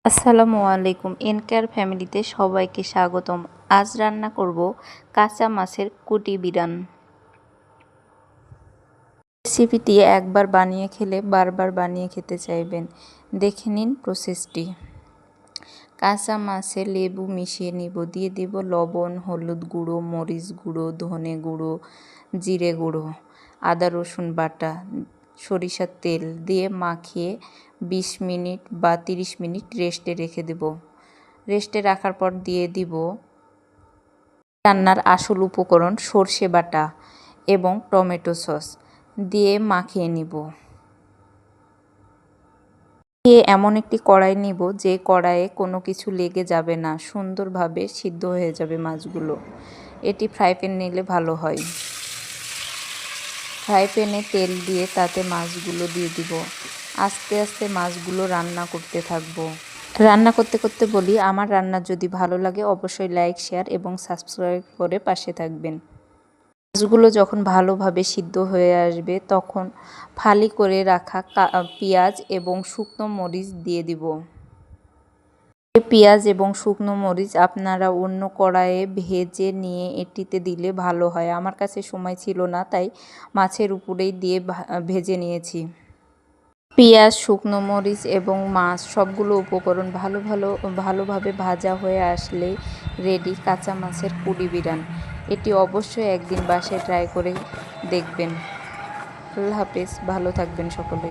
আসসালামু আলাইকুম। এনকেয়ার ফ্যামিলিতে সবাইকে স্বাগতম। আজ রান্না করব কাঁচা মাছের কুটি বিরান। রেসিপিটি একবার বানিয়ে খেলে বারবার বানিয়ে খেতে চাইবেন। দেখে নিন প্রসেসটি। কাঁচা মাছে লেবু মিশিয়ে নিব, দিয়ে দেব লবণ, হলুদ গুঁড়ো, মরিচ গুঁড়ো, ধনে গুঁড়ো, জিরে গুঁড়ো, আদা রসুন বাটা, সরিষার তেল দিয়ে মাখিয়ে 20 মিনিট বা 30 মিনিট রেস্টে রেখে দেব। রেস্টে রাখার পর দিয়ে দিব রান্নার আসল উপকরণ সর্ষে বাটা এবং টমেটো সস দিয়ে মাখিয়ে নিব। দিয়ে এমন একটি কড়াই নিব যে কড়াইয়ে কোনো কিছু লেগে যাবে না, সুন্দরভাবে সিদ্ধ হয়ে যাবে মাছগুলো। এটি ফ্রাই প্যান নিলে ভালো হয়। ফ্রাই প্যানে তেল দিয়ে তাতে মাছগুলো দিয়ে দিব। আস্তে আস্তে মাছগুলো রান্না করতে থাকবো। রান্না করতে করতে বলি, আমার রান্না যদি ভালো লাগে অবশ্যই লাইক, শেয়ার এবং সাবস্ক্রাইব করে পাশে থাকবেন। মাছগুলো যখন ভালোভাবে সিদ্ধ হয়ে আসবে তখন ফালি করে রাখা পেঁয়াজ এবং শুকনো মরিচ দিয়ে দিব। পেঁয়াজ এবং শুকনো মরিচ আপনারা অন্য কড়াইয়ে ভেজে নিয়ে এটিতে দিলে ভালো হয়। আমার কাছে সময় ছিল না, তাই মাছের উপরেই দিয়ে ভেজে নিয়েছি। পেঁয়াজ, শুকনো মরিচ এবং মাছ সবগুলো উপকরণ ভালোভাবে ভাজা হয়ে আসলে রেডি কাঁচা মাছের কুটি বিরান। এটি অবশ্যই একদিন বাসায় ট্রাই করে দেখবেন। আল্লাহ হাফেজ, ভালো থাকবেন সকলে।